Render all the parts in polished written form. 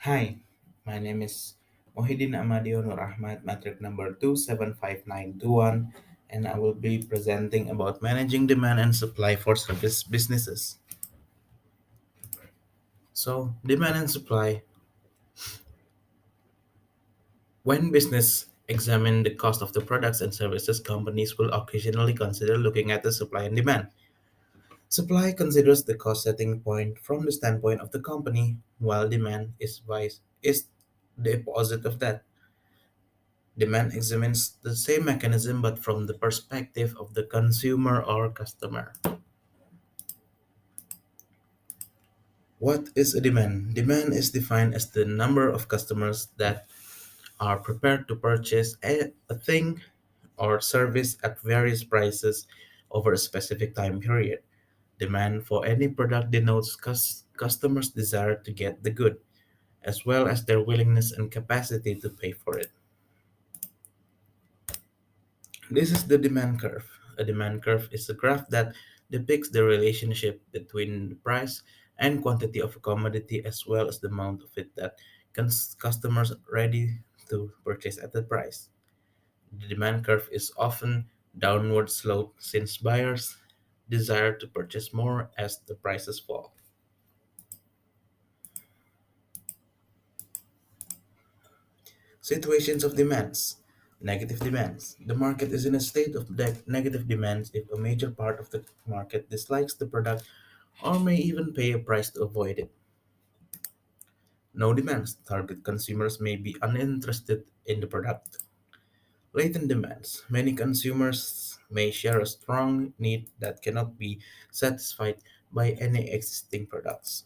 Hi, my name is Mohideen Amadeo Nur Ahmad, matric number 2755921, and I will be presenting about managing demand and supply for service businesses. So, demand and supply. When business examine the cost of the products and services, companies will occasionally consider looking at the supply and demand. Supply considers the cost setting point from the standpoint of the company, while demand is the opposite of that. Demand examines the same mechanism but from the perspective of the consumer or customer. What is a demand? Demand is defined as the number of customers that are prepared to purchase a thing or service at various prices over a specific time period. Demand for any product denotes customers' desire to get the good, as well as their willingness and capacity to pay for it. This is the demand curve. A demand curve is a graph that depicts the relationship between the price and quantity of a commodity as well as the amount of it that customers are ready to purchase at the price. The demand curve is often downward sloped since buyers desire to purchase more as the prices fall. Situations of demands. Negative demands. The market is in a state of negative demands if a major part of the market dislikes the product or may even pay a price to avoid it. No demands. Target consumers may be uninterested in the product. Latent demands. Many consumers may share a strong need that cannot be satisfied by any existing products.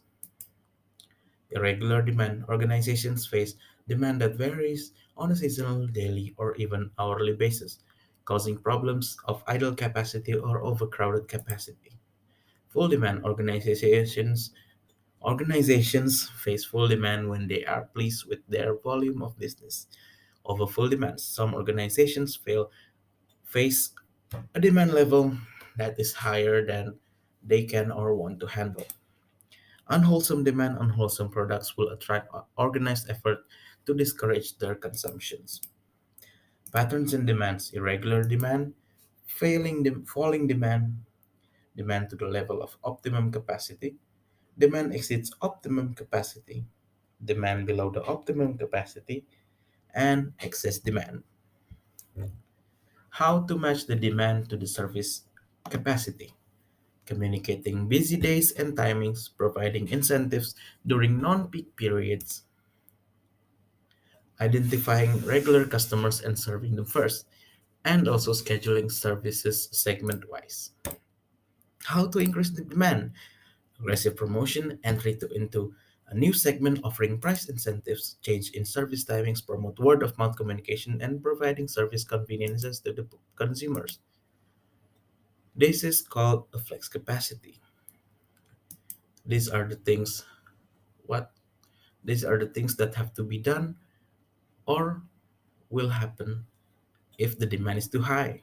Irregular demand. Organizations face demand that varies on a seasonal, daily, or even hourly basis, causing problems of idle capacity or overcrowded capacity. Full demand. Organizations face full demand when they are pleased with their volume of business. Over full demand, some organizations face a demand level that is higher than they can or want to handle. Unwholesome demand, unwholesome products will attract organized effort to discourage their consumptions. Patterns in demands, irregular demand, falling demand, demand to the level of optimum capacity, demand exceeds optimum capacity, demand below the optimum capacity, and excess demand. How to match the demand to the service capacity. Communicating busy days and timings, providing incentives during non peak periods, identifying regular customers and serving them first, and also scheduling services segment wise. How to increase the demand? Aggressive promotion, entry into a new segment offering price incentives, change in service timings, promote word of mouth communication, and providing service conveniences to the consumers. This is called a flex capacity. These are the things what these are the things that have to be done or will happen if the demand is too high.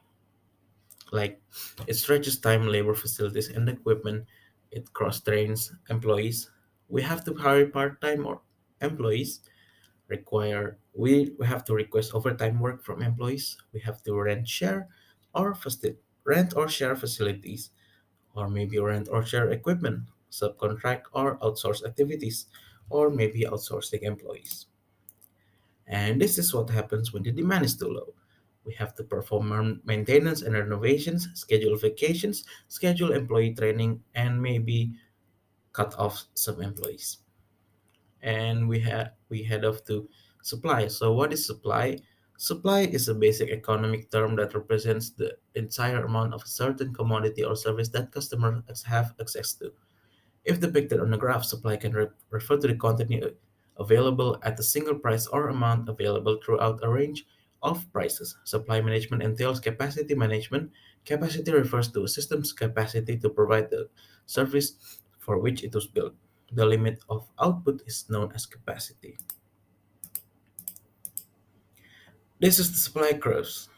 Like it stretches time, labor, facilities, and equipment. It cross trains employees. We have to hire part-time or employees we have to request overtime work from employees. We have to rent or share facilities, or maybe rent or share equipment, subcontract or outsource activities, or maybe outsourcing employees. And this is what happens when the demand is too low. We have to perform maintenance and renovations, schedule vacations, schedule employee training, and maybe cut off some employees. And we head off to supply. So what is supply? Supply is a basic economic term that represents the entire amount of a certain commodity or service that customers have access to. If depicted on a graph, supply can refer to the quantity available at a single price or amount available throughout a range of prices. Supply management entails capacity management. Capacity refers to a system's capacity to provide the service for which it was built. The limit of output is known as capacity. This is the supply curves.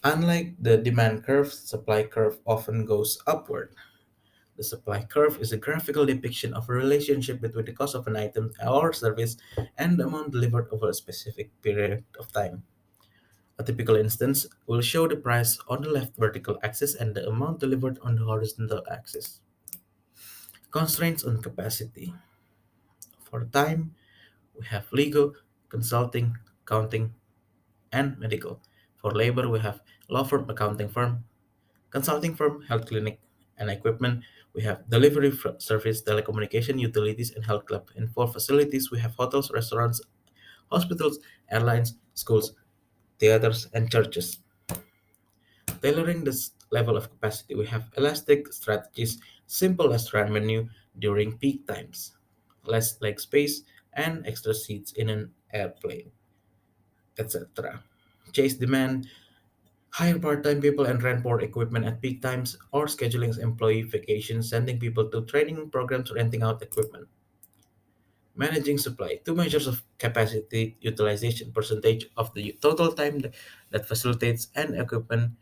Unlike the demand curve, supply curve often goes upward. The supply curve is a graphical depiction of a relationship between the cost of an item or service and the amount delivered over a specific period of time. A typical instance will show the price on the left vertical axis and the amount delivered on the horizontal axis. Constraints on capacity. For time, we have legal, consulting, accounting, and medical. For labor, we have law firm, accounting firm, consulting firm, health clinic, and equipment. We have delivery service, telecommunication, utilities, and health club. And for facilities, we have hotels, restaurants, hospitals, airlines, schools, theaters, and churches. Tailoring this level of capacity, we have elastic strategies, simple restaurant menu during peak times, less leg space, and extra seats in an airplane, etc. Chase demand, hire part-time people and rent more equipment at peak times, or scheduling employee vacations, sending people to training programs, renting out equipment. Managing supply, two measures of capacity utilization, percentage of the total time that facilitates and equipment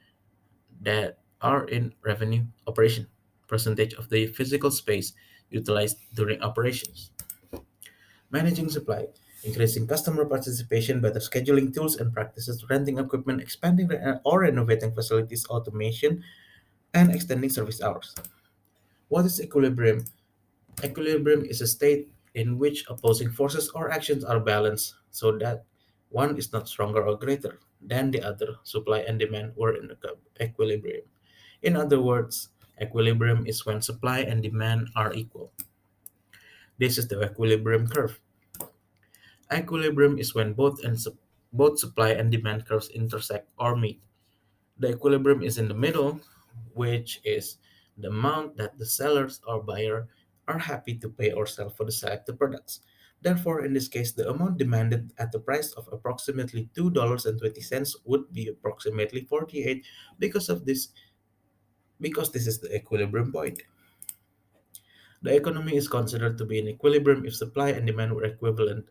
that are in revenue operation, percentage of the physical space utilized during operations. Managing supply, increasing customer participation, better scheduling tools and practices, renting equipment, expanding or renovating facilities, automation, and extending service hours. What is equilibrium? Equilibrium is a state in which opposing forces or actions are balanced so that one is not stronger or greater than the other. Supply and demand were in equilibrium. In other words, equilibrium is when supply and demand are equal. This is the equilibrium curve. Equilibrium is when both supply and demand curves intersect or meet. The equilibrium is in the middle, which is the amount that the sellers or buyer are happy to pay or sell for the selected products. Therefore, in this case, the amount demanded at the price of approximately $2.20 would be approximately 48 because of this because this is the equilibrium point. The economy is considered to be in equilibrium if supply and demand were equivalent.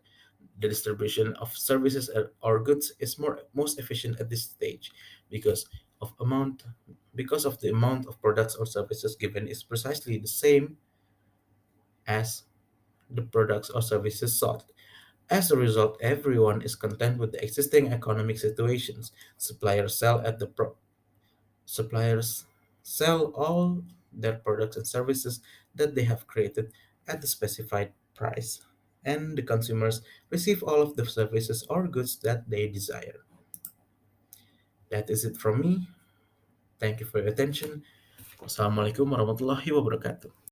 The distribution of services or goods is most efficient at this stage because of amount because of the amount of products or services given is precisely the same as the products or services sought. As a result, everyone is content with the existing economic situations. Suppliers sell all their products and services that they have created at the specified price, and the consumers receive all of the services or goods that they desire. That is it from me. Thank you for your attention. Wassalamualaikum warahmatullahi wabarakatuh.